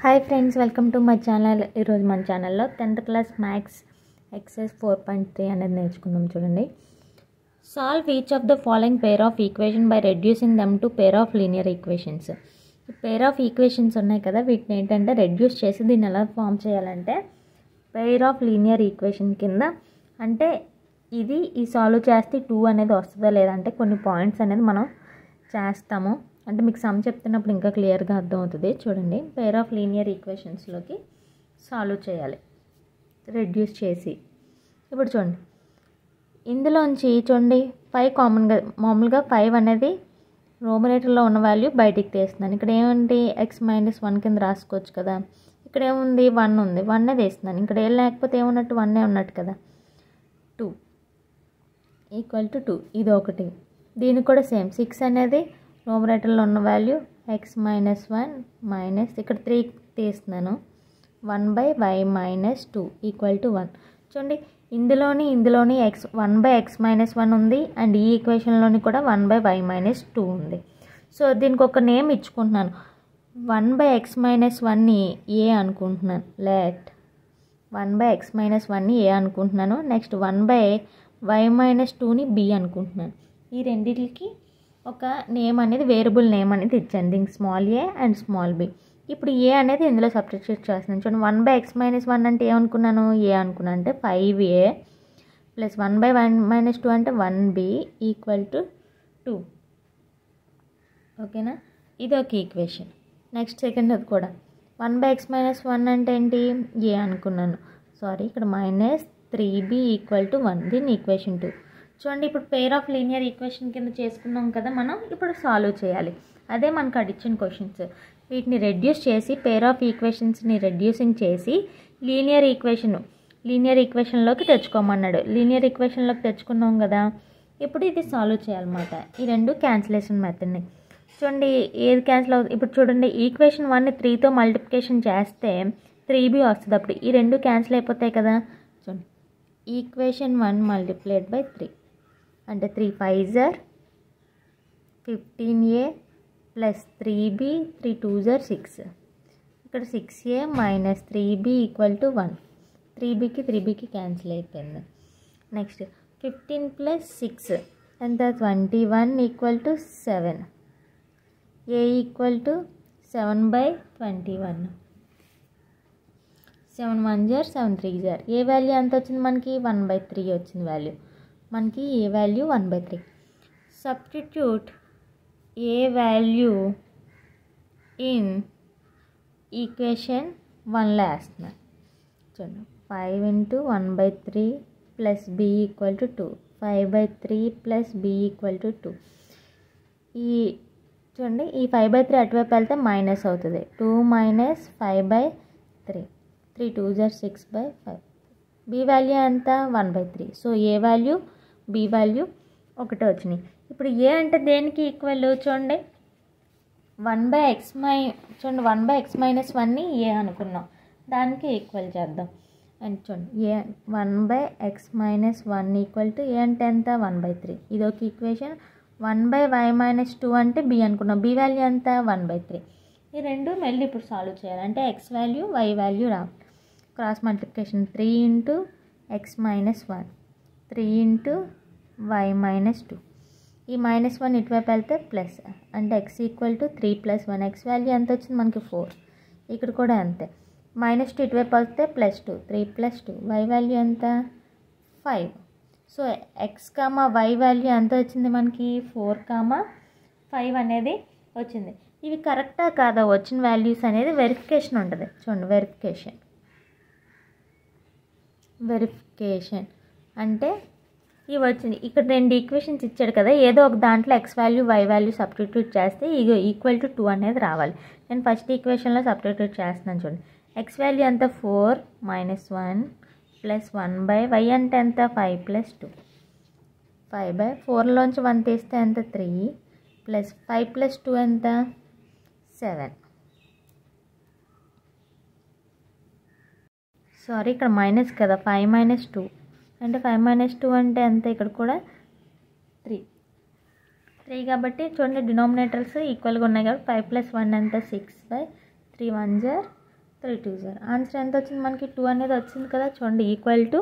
Hi friends, welcome to my channel. ఈరోజు మన ఛానల్లో 10th క్లాస్ మ్యాథ్స్ ఎక్సైజ్ 4.3 అనేది నేర్చుకుందాం. చూడండి, solve each of the following pair of equation by reducing them to pair of linear equations. Pair of equations ఉన్నాయి కదా, వీటిని ఏంటంటే రెడ్యూస్ చేసి దీన్ని ఎలా ఫామ్ చేయాలంటే పేర్ ఆఫ్ లీనియర్ ఈక్వేషన్ కింద, అంటే ఇది ఈ సాల్వ్ చేస్తే 2 అనేది వస్తుందా లేదా అంటే కొన్ని పాయింట్స్ అనేది మనం చేస్తాము. అంటే మీకు సమ్ చెప్తున్నప్పుడు ఇంకా క్లియర్గా అర్థమవుతుంది. చూడండి, పేర్ ఆఫ్ లీనియర్ ఈక్వేషన్స్లోకి సాల్వ్ చేయాలి రెడ్యూస్ చేసి. ఇప్పుడు చూడండి, ఇందులోంచి చూడండి 5 కామన్గా, మామూలుగా 5 అనేది న్యూమరేటర్లో ఉన్న వాల్యూ బయటికి తీస్తున్నాను. ఇక్కడ ఏముంది, x-1 కింద రాసుకోవచ్చు కదా. ఇక్కడ ఏముంది, 1 ఉంది, 1 తీస్తున్నాను. ఇక్కడ ఏం లేకపోతే ఏమున్నట్టు 1 ఉన్నట్టు కదా. 2 = 2, ఇది ఒకటి. దీనికి కూడా సేమ్ 6 అనేది న్యూమరేటర్లో ఉన్న వాల్యూ x-1 మైనస్ ఇక్కడ 3 తీస్తున్నాను. 1/y-2 = 1. చూడండి, ఇందులోని 1/x-1 ఉంది, అండ్ ఈ ఈక్వేషన్లోని కూడా 1/y-2 ఉంది. సో దీనికి ఒక నేమ్ ఇచ్చుకుంటున్నాను. 1/x-1ని a అనుకుంటున్నాను. లెట్ 1/x-1ని a అనుకుంటున్నాను. నెక్స్ట్ 1/y-2ని b అనుకుంటున్నాను. ఈ రెండింటికి ఒక నేమ్ అనేది, వేరియబుల్ నేమ్ అనేది ఇచ్చాను. దీనికి small a and small b. ఇప్పుడు ఏ అనేది ఇందులో సబ్స్టిట్యూట్ చేస్తున్నాను. చూడండి, 1/x-1 అంటే ఏమనుకున్నాను, ఏ అనుకున్నాను. అంటే 5a ప్లస్ 1/y-2 అంటే 1b = 2. ఓకేనా, ఇది ఒక ఈక్వేషన్. నెక్స్ట్ సెకండ్ అది కూడా 1/x-1 అంటే ఏంటి, ఏ అనుకున్నాను. సారీ, ఇక్కడ -3b = 1. దీన్ని ఈక్వేషన్ 2. చూడండి, ఇప్పుడు పేర్ ఆఫ్ లీనియర్ ఈక్వేషన్ కింద చేసుకున్నాం కదా మనం. ఇప్పుడు సాల్వ్ చేయాలి. అదే మనకు అడిచిన క్వశ్చన్స్. వీటిని రెడ్యూస్ చేసి, పేర్ ఆఫ్ ఈక్వేషన్స్ని రెడ్యూసింగ్ చేసి లీనియర్ ఈక్వేషన్లోకి తెచ్చుకోమన్నాడు. లీనియర్ ఈక్వేషన్లోకి తెచ్చుకున్నాం కదా. ఇప్పుడు ఇది సాల్వ్ చేయాలన్నమాట. ఈ రెండు క్యాన్సిలేషన్ మెథడ్ని. చూడండి, ఏది క్యాన్సిల్ అవుతుంది. ఇప్పుడు చూడండి, ఈక్వేషన్ 1ని 3తో మల్టిప్లికేషన్ చేస్తే 3b వస్తుంది. అప్పుడు ఈ రెండు క్యాన్సిల్ అయిపోతాయి కదా. చూడండి, ఈక్వేషన్ 1 మల్టిప్లైడ్ బై 3 అంటే 3 5s are 15a plus 3b 3 2s are 6. ఇక్కడ 6a మైనస్ 3b = 1. 3bకి క్యాన్సిల్ అయిపోయింది. నెక్స్ట్ 15 ప్లస్ 6 ఎంత, 21 = 7. a = 7/21. 7 1s are 7 3s are. A value ఎంత వచ్చింది మనకి, 1/3 వచ్చింది వాల్యూ. మనకి A value 1/3. Substitute A value in equation 1లో వేస్తున్నాను. చూడండి, 5 × 1/3 ప్లస్ b = 2. 5/3 plus b = 2. ఈ చూడండి, ఈ 5/3 అటువైపు వెళ్తే మైనస్ అవుతుంది. 2 - 5/3. 3 2s are 6/5. b వాల్యూ ఎంత, 1/3. సో ఏ వాల్యూ, b వాల్యూ ఒకటే వచ్చినాయి. ఇప్పుడు ఏ అంటే దేనికి ఈక్వల్, చూడండి 1/x-1ని ఏ అనుకున్నాం, దానికి ఈక్వల్ చేద్దాం. అండ్ చూడండి, ఏ 1/x-1 = ఏ అంటే ఎంత, 1/3. ఇది ఒక ఈక్వేషన్. 1/y-2 అంటే b అనుకున్నాం. b వాల్యూ ఎంత, 1/3. ఈ రెండు మళ్ళీ ఇప్పుడు సాల్వ్ చేయాలి. అంటే x వాల్యూ, y వాల్యూ రావాలి. Cross multiplication 3 × x-1 3 × y-2. ఈ -1 ఇటువైపు వెళ్తే ప్లస్, అంటే x = 3 + 1. x వాల్యూ ఎంత వచ్చింది మనకి, 4. ఇక్కడ కూడా అంతే. -2 ఇటువైపు వస్తే +2. 3 + 2. y వాల్యూ ఎంత, 5. సో x, y వాల్యూ ఎంత వచ్చింది మనకి, 4, 5 అనేది వచ్చింది. ఇవి కరెక్టా కాదా వచ్చిన వాల్యూస్ అనేది వెరిఫికేషన్ ఉంటుంది. చూడండి, వెరిఫికేషన్ అంటే ఇవి వచ్చింది. ఇక్కడ 2 ఈక్వేషన్స్ ఇచ్చాడు కదా, ఏదో ఒక దాంట్లో x value, y value substitute చేస్తే ఇది = 2 అనేది రావాలి. నేను ఫస్ట్ ఈక్వేషన్లో సబ్స్టిట్యూట్ చేస్తున్నాను. చూడండి, x వాల్యూ ఎంత, 4 - 1 ప్లస్ 1/y అంటే ఎంత, 5 + 2. 5/4లోంచి 1 తీస్తే ఎంత, 3 ప్లస్ 5 + 2 ఎంత, 7. సారీ, ఇక్కడ మైనస్ కదా, 5 - 2 అంటే 5 - 2 అంటే ఎంత, ఇక్కడ కూడా 3 కాబట్టి చూడండి, డినామినేటర్స్ ఈక్వల్గా ఉన్నాయి కాబట్టి 5 + 1 ఎంత, 6/3 1s are 3 2 0. ఆన్సర్ ఎంత వచ్చింది మనకి? 2 అనేది వచ్చింది కదా, చూడండి ఈక్వల్ టు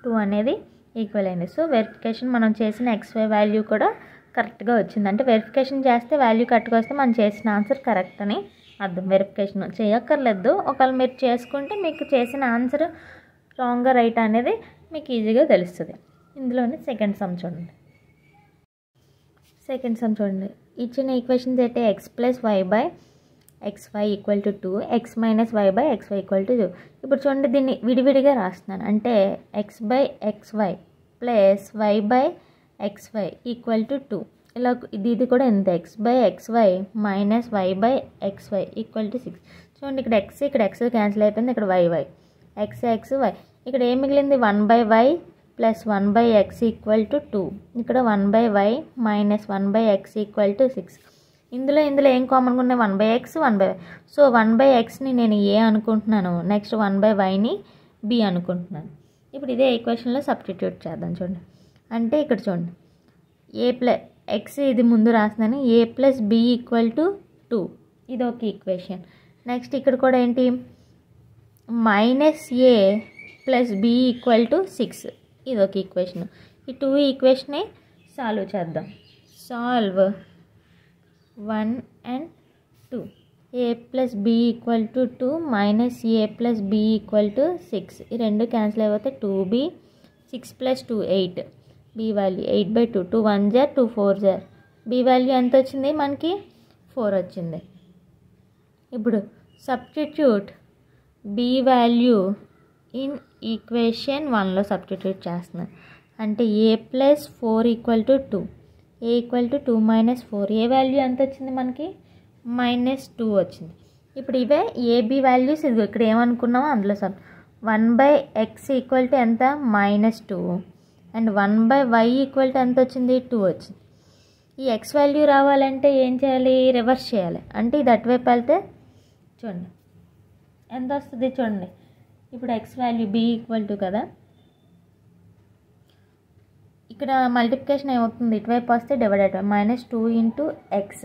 2 అనేది ఈక్వల్ అయింది. సో వెరిఫికేషన్ మనం చేసిన XY వాల్యూ కూడా కరెక్ట్గా వచ్చింది. అంటే వెరిఫికేషన్ చేస్తే వాల్యూ కరెక్ట్గా వస్తే మనం చేసిన ఆన్సర్ కరెక్ట్ అని అర్థం. వెరిఫికేషన్ చేయక్కర్లేదు, ఒకవేళ మీరు చేసుకుంటే మీకు చేసిన ఆన్సర్ రాంగ్గా రైట్ అనేది మీకు ఈజీగా తెలుస్తుంది. ఇందులోనే సెకండ్ సమ్ చూడండి. సెకండ్ సమ్ చూడండి. ఇచ్చిన ఈక్వేషన్స్ అయితే x plus y by xy equal to 2, x minus y by xy equal to 2. ఇప్పుడు చూడండి, దీన్ని విడివిడిగా రాస్తున్నాను. అంటే x by xy plus y by xy equal to 2. ఇలా ఇది కూడా ఎంత? x by xy minus y by xy equal to 6. చూడండి, ఇక్కడ x క్యాన్సిల్ అయిపోయింది, ఇక్కడ y x y. ఇక్కడ ఏం మిగిలింది? 1 by y plus 1 by x equal to 2. ఇక్కడ 1 by y minus 1 by x equal to 6. ఇందులో ఏం కామన్గా ఉన్నాయి? 1 by x 1 by y. So 1 by ఎక్స్ని నేను ఏ అనుకుంటున్నాను, నెక్స్ట్ 1 బై వైని బి అనుకుంటున్నాను. ఇప్పుడు ఇదే ఈక్వేషన్లో సబ్స్టిట్యూట్ చేద్దాం. చూడండి, అంటే ఇక్కడ చూడండి, ఏ ప్లస్ ఎక్స్ ఇది ముందు రాస్తున్నాను, A plus B equal to 2, ఇది ఒక ఈక్వేషన్. నెక్స్ట్ ఇక్కడ కూడా ఏంటి? Minus A plus B equal to 6, ఇది ఒక ఈక్వేషన్. ఈ 2 ఈక్వేషన్ని సాల్వ్ చేద్దాం. Solve 1 and 2. A plus B equal to 2 minus A plus B equal to 6. ఈ రెండు క్యాన్సిల్ అయిపోతే 2b, 6 ప్లస్ 2 8. B value 8/2. 2 1 జర్ 2 4 జర్. బి వాల్యూ ఎంత వచ్చింది మనకి? 4 వచ్చింది. ఇప్పుడు substitute B value in equation 1లో సబ్స్టిట్యూట్ చేస్తున్నాను. అంటే A plus 4 equal to 2, A equal to 2 minus 4. A value ఎంత వచ్చింది మనకి? -2 వచ్చింది. ఇప్పుడు ఇవే ఏబి వాల్యూస్. ఇది ఇక్కడ ఏమనుకున్నామో అందులో sir 1 by x equal to ఎంత? -2. And 1 by y equal to ఎంత వచ్చింది? 2 వచ్చింది. ఈ ఎక్స్ వాల్యూ రావాలంటే ఏం చేయాలి? రివర్స్ చేయాలి. అంటే ఇది అటువైపు వెళ్తే చూడండి ఎంత వస్తుంది చూడండి. ఇప్పుడు x value b equal to కదా, ఇక్కడ మల్టిప్లికేషన్ ఏమవుతుంది? ఇటువైపు వస్తే డివైడ్ అవుతుంది, -2 ఇంటూ ఎక్స్.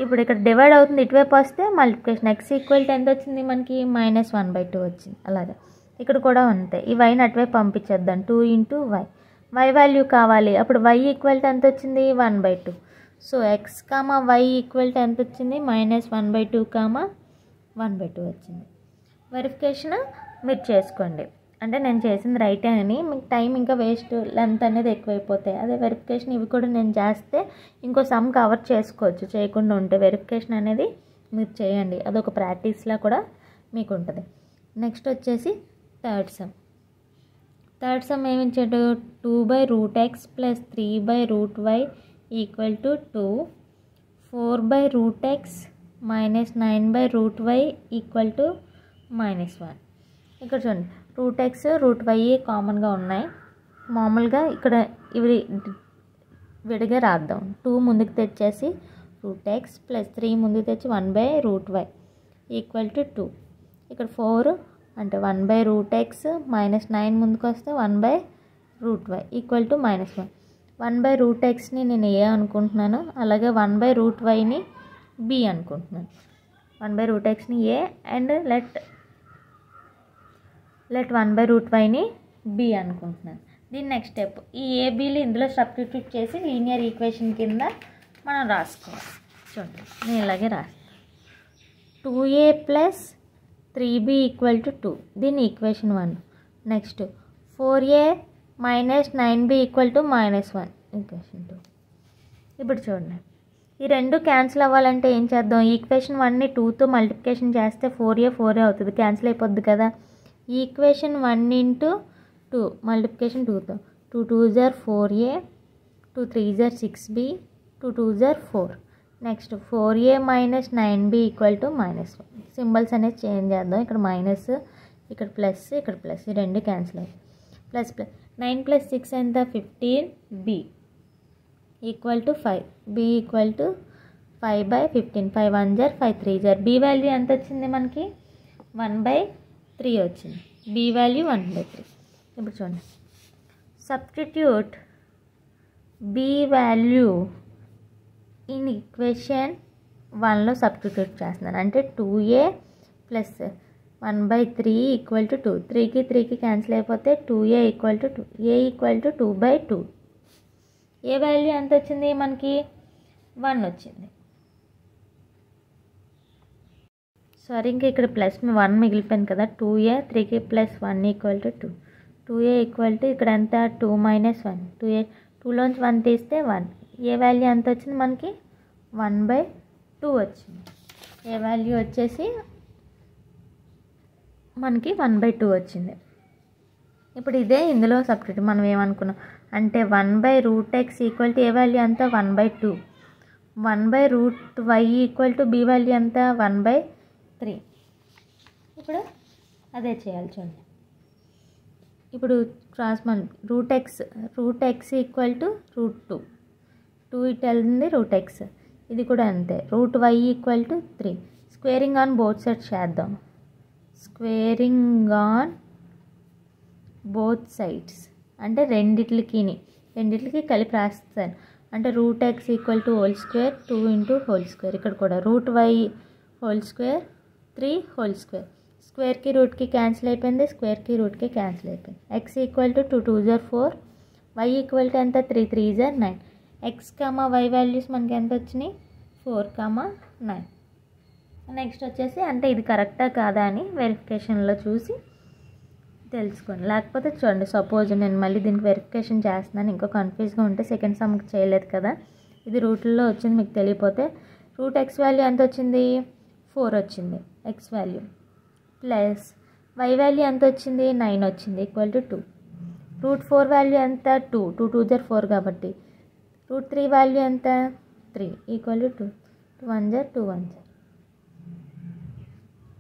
ఇప్పుడు ఇక్కడ డివైడ్ అవుతుంది, ఇటువైపు వస్తే మల్టిప్లికేషన్. ఎక్స్ ఈక్వల్ టు ఎంత వచ్చింది మనకి? -1/2 వచ్చింది. అలాగే ఇక్కడ కూడా అంతే. ఈ వైని అటువైపు పంపించేద్దాం, 2 ఇంటూ వై. వై వాల్యూ కావాలి, అప్పుడు వై ఈక్వల్ టు ఎంత వచ్చింది? 1/2. So x comma y equal to ఎంత వచ్చింది? -1/2 కామా 1/2 వచ్చింది. వెరిఫికేషన్ మీరు చేసుకోండి. అంటే నేను చేసింది రైట్ అని, మీకు టైం ఇంకా వేస్ట్, లెంత్ అనేది ఎక్కువైపోతాయి. అదే వెరిఫికేషన్ ఇవి కూడా నేను చేస్తే ఇంకో సమ్ కవర్ చేసుకోవచ్చు చేయకుండా ఉంటే. వెరిఫికేషన్ అనేది మీరు చేయండి, అదొక ప్రాక్టీస్లా కూడా మీకు ఉంటుంది. నెక్స్ట్ వచ్చేసి థర్డ్ సమ్ ఏమి ఇచ్చాడు? 2/√x plus 3/√y equal to 2, 4/√x minus 9/√y equal to -1. ఇక్కడ చూడండి, √x √y కామన్గా ఉన్నాయి. మామూలుగా ఇక్కడ ఇవి విడిగా రాద్దాం. 2 ముందుకు తెచ్చేసి √x ప్లస్ 3 ముందుకు తెచ్చి 1/√y ఈక్వల్ టు 2. ఇక్కడ 4 అంటే 1/√x మైనస్ 9 ముందుకు వస్తే 1/√y ఈక్వల్ టు -1. 1/√xని నేను ఏ అనుకుంటున్నాను, అలాగే 1/√yని బి అనుకుంటున్నాను. 1/√xని ఏ అండ్ లెట్ 1/√yని బి అనుకుంటున్నాను. దీని నెక్స్ట్ స్టెప్, ఈ ఏబీలు ఇందులో సబ్స్టిట్యూట్ చేసి లీనియర్ ఈక్వేషన్ కింద మనం రాసుకోవాలి. చూడండి, నేను ఇలాగే రాస్తాను. 2a plus 3b equal to 2, దీని equation 1. Next 4a minus 9b equal to -1, equation 2. ఇప్పుడు చూడండి, ఈ రెండు క్యాన్సిల్ అవ్వాలంటే ఏం చేద్దాం? ఈక్వేషన్ 1ని 2తో మల్టిప్లికేషన్ చేస్తే 4a అవుతుంది, క్యాన్సిల్ అయిపోద్ది కదా. ఈక్వేషన్ 1 ఇంటూ 2 మల్టిప్లికేషన్ 2తో, 2 2s are 4a, 2 3s are 6b, 2 2s are 4. Next 4a minus 9b equal to -1. Symbols అనేది చేంజ్ చేద్దాం. ఇక్కడ మైనస్, ఇక్కడ ప్లస్, ఇక్కడ ప్లస్, ఈ రెండు క్యాన్సిల్ అవుతాయి. ప్లస్ 9 + 6 ఎంత? 15b equal to 5. b equal to 5/15. 5 1 జర్ 5 3 జర్. b వాల్యూ ఎంత వచ్చింది మనకి? 1/3 వచ్చింది. b value 1/3. ఇప్పుడు చూడండి, substitute b value in equation 1లో సబ్స్టిట్యూట్ చేస్తున్నాను. అంటే 2a ప్లస్ 1/3 ఈక్వల్ టు 2. 3కి 3కి క్యాన్సిల్ అయిపోతే 2a equal to 2. a equal to 2/2. A value ఎంత వచ్చింది మనకి? 1 వచ్చింది. సారీ, ఇంకా ఇక్కడ ప్లస్ 1 మిగిలిపోయింది కదా. 2a 3కి plus 1 equal to 2. 2a equal to ఇక్కడ ఎంత 2 - 1. 2లోంచి 1 తీస్తే 1. ఏ వాల్యూ ఎంత వచ్చింది మనకి? 1/2 వచ్చింది. ఏ వాల్యూ వచ్చేసి మనకి 1/2 వచ్చింది. ఇప్పుడు ఇదే ఇందులో సబ్స్టిట్యూట్ మనం ఏమనుకున్నాం అంటే 1/√x equal to A value ఎంత? 1/2. 1/√y equal to be value ఎంత? 1/3. ఇప్పుడు అదే చేయాలి చూడండి. ఇప్పుడు క్రాస్ √x ఈక్వల్ టు √2. 2 ఇట్ వెళ్తుంది √x. ఇది కూడా అంతే. √y equal to 3. Squaring on both sides చేద్దాం. స్క్వేరింగ్ ఆన్ బోత్ సైడ్స్ అంటే రెండిట్లకి కలిపి రాస్తాను. అంటే √x equal to whole square 2 into whole square. ఇక్కడ కూడా √y whole square 3 whole square. స్క్వేర్కి రూట్కి క్యాన్సిల్ అయిపోయింది. స్క్వేర్కి రూట్కి క్యాన్సిల్ అయిపోయింది. x equal to 2 2 = 4. y equal to ఎంత? 3 3 = 9. x, y వాల్యూస్ మనకి ఎంత వచ్చినాయి? 4, 9. నెక్స్ట్ వచ్చేసి అంటే ఇది కరెక్టా కాదా అని వెరిఫికేషన్లో చూసి తెలుసుకోండి. లేకపోతే చూడండి, సపోజ్ నేను మళ్ళీ దీనికి వెరిఫికేషన్ చేస్తున్నాను, ఇంకో కన్ఫ్యూజ్గా ఉంటే సెకండ్ సమ్కి చేయలేదు కదా, ఇది రూట్లో వచ్చింది మీకు తెలియపోతే √x వాల్యూ ఎంత వచ్చింది? 4 వచ్చింది x value. Plus y value ఎంత వచ్చింది? 9 వచ్చింది ఈక్వల్ టు 2. √4 వాల్యూ ఎంత? 2 2 2 = 4 కాబట్టి. √3 వాల్యూ ఎంత? 3 ఈక్వల్ టు 2. 2 1 = 2 1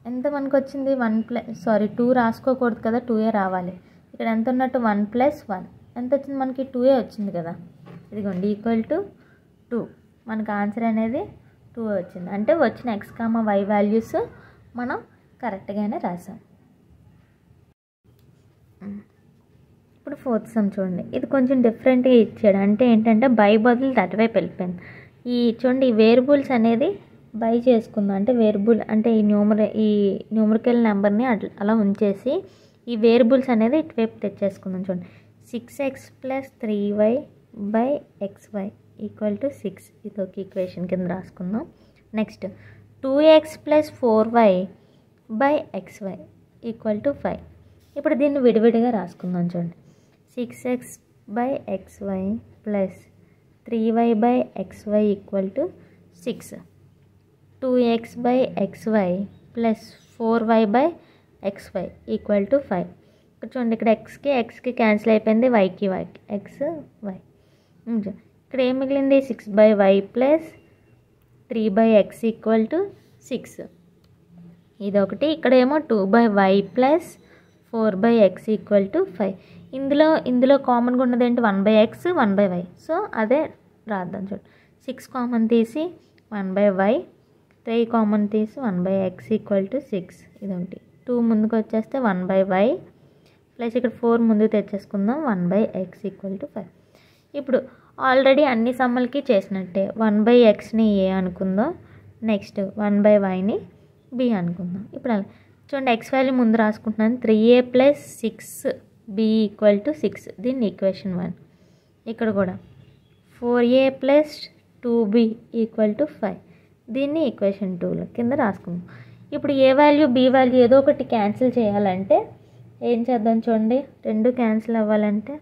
ఎంత మనకు వచ్చింది? 2 రాసుకోకూడదు కదా, 2a రావాలి. ఇక్కడ ఎంత ఉన్నట్టు? 1 + 1 ఎంత వచ్చింది మనకి? 2a వచ్చింది కదా. ఇదిగోండి ఈక్వల్ టు 2. మనకు ఆన్సర్ అనేది 2 వచ్చింది. అంటే వచ్చిన x, y వాల్యూస్ మనం కరెక్ట్గానే రాసాం. ఇప్పుడు 4th సమ్ చూడండి. ఇది కొంచెం డిఫరెంట్గా ఇచ్చాడు. అంటే ఏంటంటే బై బదులు అటువైపు వెళ్ళిపోయింది. ఈ చూడండి, ఈ వేరియబుల్స్ అనేది బై చేసుకుందాం. అంటే వేరియబుల్ అంటే ఈ న్యూమరికల్ నెంబర్ని అలా ఉంచేసి ఈ వేరియబుల్స్ అనేది ఇటువైపు తెచ్చేసుకుందాం. చూడండి, 6x + 3y / xy equal to 6. ఇది ఒక ఈక్వేషన్ కింద రాసుకుందాం. Next 2x + 4y / xy equal to 5. ఇప్పుడు దీన్ని విడివిడిగా రాసుకుందాం. చూడండి, 6x / xy + 3y / xy equal to 6. 2x / xy + 4y / xy equal to 5. ఇక్కడ చూడండి, ఇక్కడ xకి క్యాన్సిల్ అయిపోయింది, yకి x y. ఇక్కడ ఏం మిగిలింది? 6/y + 3/x equal to 6. ఇదొకటి. ఇక్కడేమో 2/y + 4/x ఈక్వల్ టు 5. ఇందులో కామన్గా ఉన్నది ఏంటి? 1/x 1/y. సో అదే రాద్దాం. చూడండి, 6 కామన్ తీసి 1/y, 3 కామన్ తీసి 1/x ఈక్వల్ టు 6. ఇదొకటి. 2 ముందుకు వచ్చేస్తే 1/y ప్లస్ ఇక్కడ 4 ముందుకు తెచ్చేసుకుందాం, 1/x ఈక్వల్ టు 5. ఇప్పుడు ఆల్రెడీ అన్ని సమ్మలకి చేసినట్టే 1/xని a అనుకుందాం, నెక్స్ట్ 1/yని b అనుకుందాం. ఇప్పుడు అలా చూడండి, x వాల్యూ ముందు రాసుకుంటున్నాను. 3a + 6b equal to 6. దీన్ని ఈక్వేషన్ 1. ఇక్కడ కూడా 4a + 2b ఈక్వల్ టు 5. దీన్ని ఈక్వేషన్ 2లో కింద రాసుకుందాం. ఇప్పుడు ఏ వాల్యూ బి వాల్యూ ఏదో ఒకటి క్యాన్సిల్ చేయాలంటే ఏం చేద్దాం? చూడండి, 2 క్యాన్సిల్ అవ్వాలంటే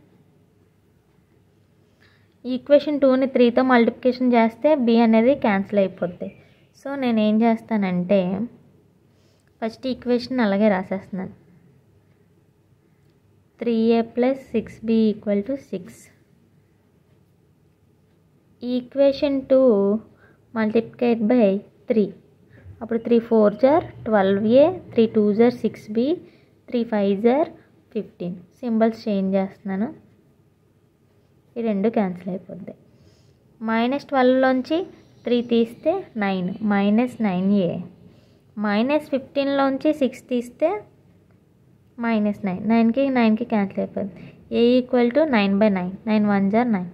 ఈక్వేషన్ 2ని 3తో మల్టిప్లికేషన్ చేస్తే బి అనేది క్యాన్సిల్ అయిపోద్ది. సో నేను ఏం చేస్తానంటే ఫస్ట్ ఈక్వేషన్ అలాగే రాసేస్తున్నాను. 3a + 6b equal to 6. Equation 2 multiplicate by 3. అప్పుడు 3 4 = 12a, 3 2 = 6b, 3 5 = 15. సింబల్స్ చేంజ్ చేస్తున్నాను. ఈ 2 క్యాన్సిల్ అయిపోద్ది. -12లోంచి 3 తీస్తే 9 -9a, -15లోంచి 6 తీస్తే -9, 9కి క్యాన్సిల్ అయిపోద్ది. a equal to 9/9, 9 1 = 9.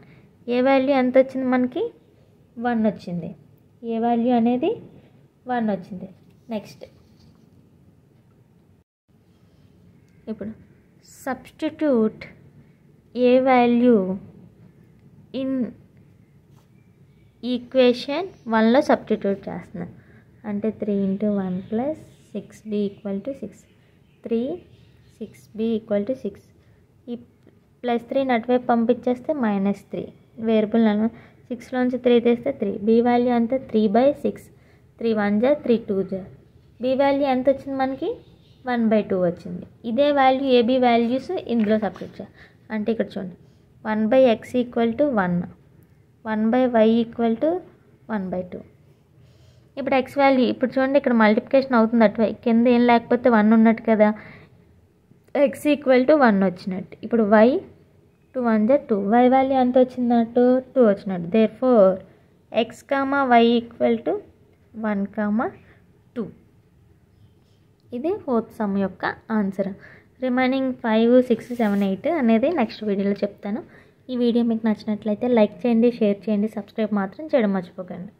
A value ఎంత వచ్చింది మనకి? 1 వచ్చింది. ఏ వాల్యూ అనేది 1 వచ్చింది. నెక్స్ట్ ఇప్పుడు substitute A value in equation 1లో సబ్స్టిట్యూట్ చేస్తున్నాను. అంటే 3 × 1 + 6b = 6. 3 6b = 6. ఈ +3 అటువైపు పంపించేస్తే -3. వేరియబుల్ 6లోంచి 3 తీస్తే 3. బి వాల్యూ అంతా 3/6. 3 1 = 3 2 = బి వాల్యూ ఎంత వచ్చింది మనకి 1/2 వచ్చింది. ఇదే వాల్యూ ఏబీ వాల్యూస్ ఇందులో సబ్స్టిట్యూట్ చేయాలి. అంటే ఇక్కడ చూడండి 1/x = 1, 1/y = 1/2. ఇప్పుడు x వాల్యూ ఇప్పుడు చూడండి ఇక్కడ మల్టిప్లికేషన్ అవుతుంది అటువైపు కింద ఏం లేకపోతే 1 ఉన్నట్టు కదా, x = 1 వచ్చినట్టు. ఇప్పుడు y 2 1 = 2, y వాల్యూ ఎంత వచ్చిందట్టు 2 వచ్చినట్టు. Therefore x, y = 1, 2. ఇది 4th సమ్ యొక్క ఆన్సర్. రిమైనింగ్ 5 6 7 8 అనేది నెక్స్ట్ వీడియోలో చెప్తాను. ఈ వీడియో మీకు నచ్చినట్లయితే లైక్ చేయండి, షేర్ చేయండి, సబ్స్క్రైబ్ మాత్రం చేయడం మర్చిపోకండి.